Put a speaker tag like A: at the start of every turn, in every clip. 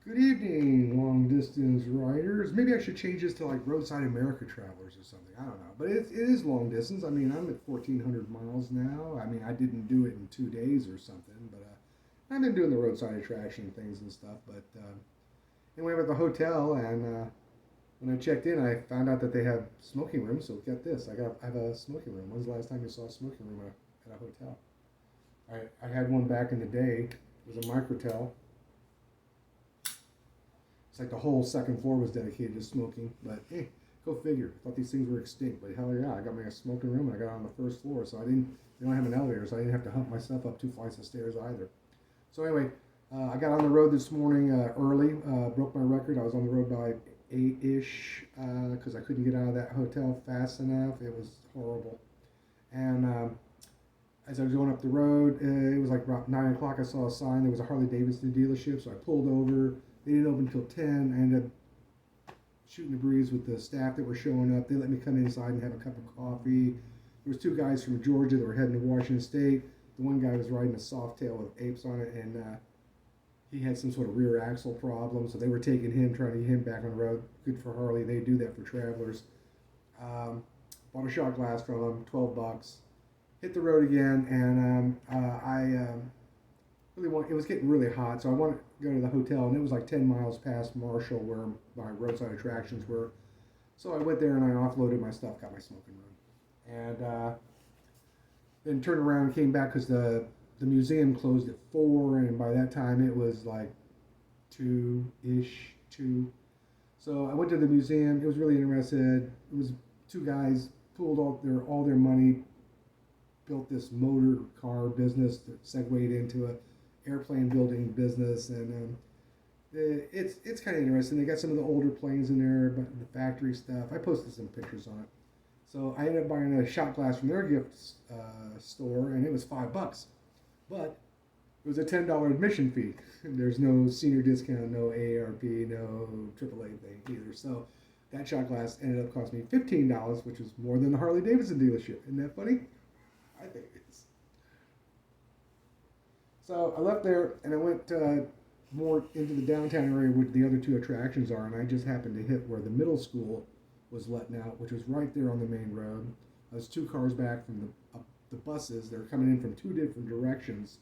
A: Good evening, long distance riders. Maybe I should change this to like Roadside America Travelers or something. I don't know. But it is long distance. I mean, I'm at 1,400 miles now. I mean, I didn't do it in 2 days or something, but I've been doing the roadside attraction things and stuff. But anyway, I'm at the hotel, and when I checked in, I found out that they have smoking rooms. So get this, I have a smoking room. When's the last time you saw a smoking room at a hotel? I had one back in the day. It was a microtel. It's like the whole second floor was dedicated to smoking. But hey, go figure. I thought these things were extinct, but hell yeah, I got my smoking room and I got on the first floor, so I didn't. They don't have an elevator, so I didn't have to hump myself up 2 flights of stairs either. So anyway, I got on the road this morning early. Broke my record. I was on the road by 8-ish because I couldn't get out of that hotel fast enough. It was horrible. And as I was going up the road, it was like about 9 o'clock. I saw a sign. There was a Harley Davidson dealership, so I pulled over. They didn't open until 10. I ended up shooting the breeze with the staff that were showing up. They let me come inside and have a cup of coffee. There was two guys from Georgia that were heading to Washington State. The one guy was riding a Softail with apes on it, and he had some sort of rear axle problem, so they were taking him, trying to get him back on the road. Good for Harley. They do that for travelers. Bought a shot glass from him, $12. Hit the road again, and I really want. It was getting really hot, so I wanted to go to the hotel, and it was like 10 miles past Marshall, where my roadside attractions were. So I went there and I offloaded my stuff, got my smoking room, and then turned around and came back because the museum closed at 4, and by that time it was like 2. So I went to the museum. It was really interested. It was two guys pooled all their money, built this motor car business that segued into a airplane building business, and it's kind of interesting. They got some of the older planes in there, but the factory stuff. I posted some pictures on it. So I ended up buying a shot glass from their gift store, and it was $5, but it was a $10 admission fee. There's no senior discount, no AARP, no AAA thing either. So that shot glass ended up costing me $15, which was more than the Harley Davidson dealership. Isn't that funny? I think it is. So I left there and I went more into the downtown area where the other two attractions are, and I just happened to hit where the middle school was letting out, which was right there on the main road. I was 2 cars back from the buses. They were coming in from 2 different directions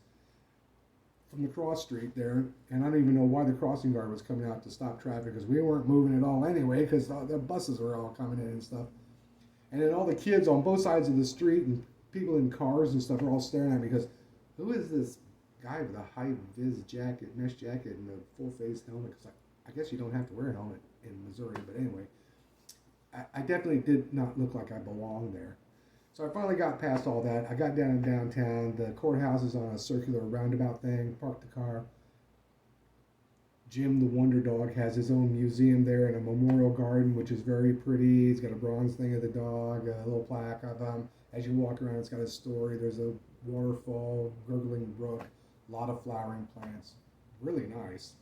A: from the cross street there, and I don't even know why the crossing guard was coming out to stop traffic because we weren't moving at all anyway because the buses were all coming in and stuff. And then all the kids on both sides of the street and people in cars and stuff are all staring at me because who is this guy with a high vis jacket, mesh jacket, and a full face helmet? Because I guess you don't have to wear a helmet in Missouri, but anyway, I definitely did not look like I belonged there. So I finally got past all that. I got down in downtown. The courthouse is on a circular roundabout thing. Parked the car. Jim the Wonder Dog has his own museum there and a memorial garden, which is very pretty. He's got a bronze thing of the dog, a little plaque of him. As you walk around, it's got a story. There's a waterfall, gurgling brook, a lot of flowering plants. Really nice.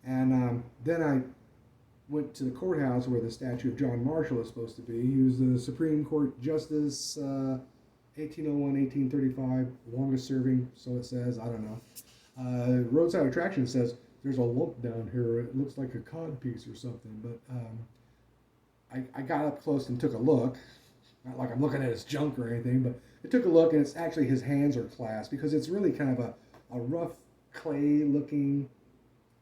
A: And then I went to the courthouse where the statue of John Marshall is supposed to be. He was the Supreme Court Justice, 1801, 1835, longest serving, so it says. I don't know. Roadside Attraction says there's a lump down here. It looks like a cod piece or something. But I got up close and took a look. Not like I'm looking at his junk or anything, but I took a look, and it's actually his hands are clasped because it's really kind of a rough clay-looking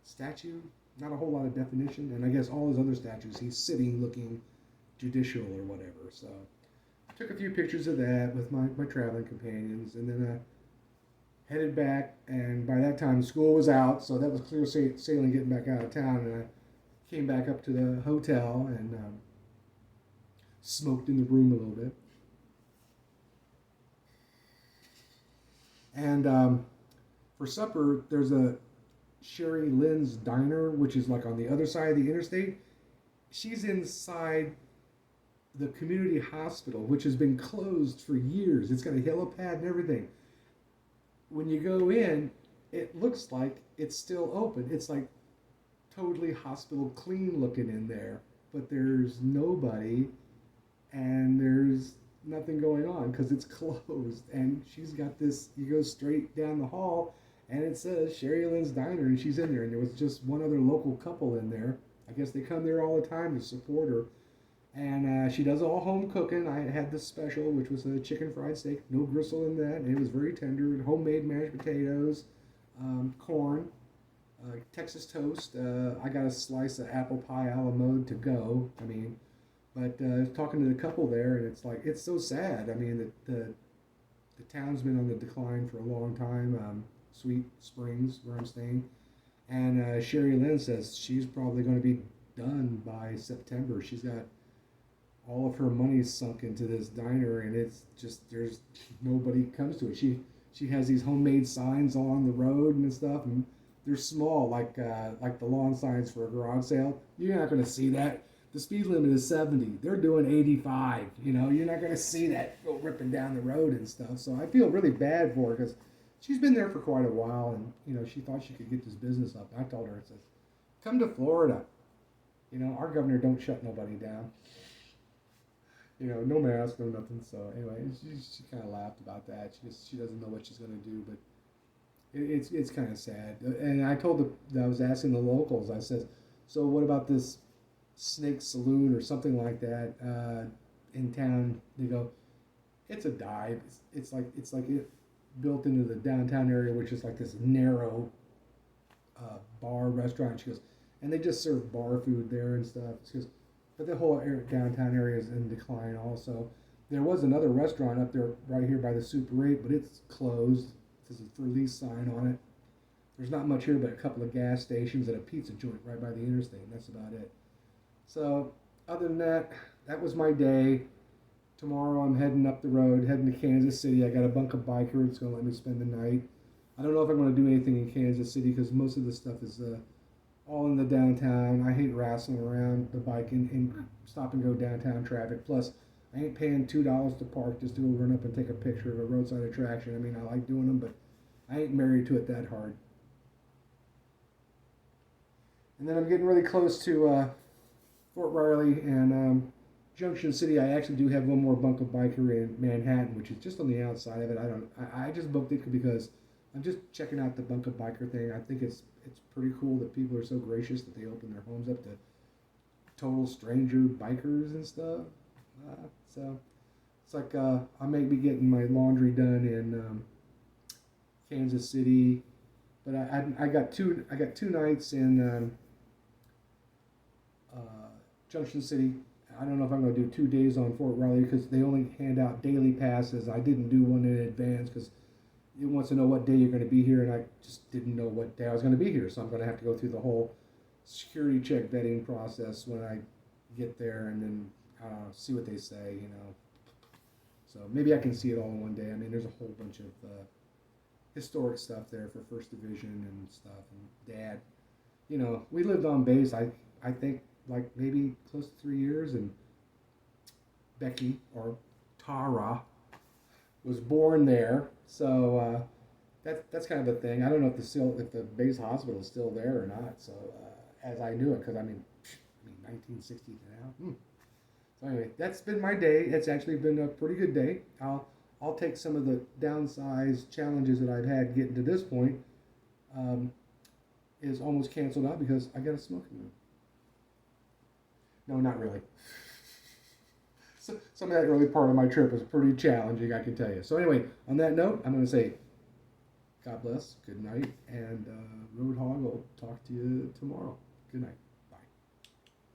A: statue. Not a whole lot of definition, and I guess all his other statues, he's sitting looking judicial or whatever. So I took a few pictures of that with my traveling companions, and then I headed back, and by that time school was out, so that was clear sailing getting back out of town, and I came back up to the hotel and smoked in the room a little bit. And for supper, there's a Sherry Lynn's Diner, which is like on the other side of the interstate. She's inside the community hospital, which has been closed for years. It's got a helipad and everything. When you go in, it looks like it's still open. It's like totally hospital clean looking in there, but there's nobody and there's nothing going on because it's closed. And she's got this, you go straight down the hall and it says Sherry Lynn's Diner, and she's in there, and there was just one other local couple in there. I guess they come there all the time to support her. And she does all home cooking. I had this special, which was a chicken fried steak, no gristle in that, and it was very tender. Homemade mashed potatoes, corn, Texas toast. I got a slice of apple pie a la mode to go. I mean, but talking to the couple there, and it's like it's so sad. I mean, the town's been on the decline for a long time. Sweet Springs, where I'm staying, and Sherry Lynn says she's probably going to be done by September. She's got all of her money sunk into this diner, and it's just there's nobody comes to it. She has these homemade signs along the road and stuff, and they're small, like the lawn signs for a garage sale. You're not going to see that. The speed limit is 70. They're doing 85. You know, you're not going to see that go ripping down the road and stuff. So I feel really bad for her because she's been there for quite a while, and you know she thought she could get this business up. I told her, I said, "Come to Florida. You know, our governor don't shut nobody down." You know, no mask, no nothing. So anyway, she kind of laughed about that. She doesn't know what she's going to do, but it's kind of sad. And I told I was asking the locals. I said, so what about this Snake Saloon or something like that in town? They go, it's a dive. It's like it built into the downtown area, which is like this narrow bar restaurant. She goes, and they just serve bar food there and stuff. She goes, but the whole downtown area is in decline also. There was another restaurant up there right here by the Super 8, but it's closed. There's a for lease sign on it. There's not much here but a couple of gas stations and a pizza joint right by the interstate, and that's about it. So other than that, that was my day. Tomorrow I'm heading up the road, heading to Kansas City. I got a bunk of biker that's going to let me spend the night. I don't know if I'm going to do anything in Kansas City because most of the stuff is all in the downtown. I hate wrestling around the bike and stop and go downtown traffic. Plus, I ain't paying $2 to park just to go run up and take a picture of a roadside attraction. I mean, I like doing them, but I ain't married to it that hard. And then I'm getting really close to Fort Riley and Junction City. I actually do have one more bunk of biker in Manhattan, which is just on the outside of it. I just booked it because I'm just checking out the bunk of biker thing. I think it's pretty cool that people are so gracious that they open their homes up to total stranger bikers and stuff. So it's like I may be getting my laundry done in Kansas City, but I got two nights in Junction City. I don't know if I'm going to do 2 days on Fort Riley because they only hand out daily passes. I didn't do one in advance because it wants to know what day you're going to be here, and I just didn't know what day I was going to be here, so I'm going to have to go through the whole security check vetting process when I get there, and then see what they say, you know. So maybe I can see it all in one day. I mean, there's a whole bunch of historic stuff there for First Division and stuff. And Dad, you know, we lived on base. I think like maybe close to 3 years, and Becky or Tara was born there. So that's kind of the thing. I don't know if the base hospital is still there or not. So as I knew it, because I mean 1960 now. So anyway, that's been my day. It's actually been a pretty good day. I'll take some of the downsized challenges that I've had getting to this point is almost canceled out because I got a smoking room. No, not really. So, some of that early part of my trip was pretty challenging, I can tell you. So anyway, on that note, I'm going to say God bless, good night, and Roadhog will talk to you tomorrow. Good night.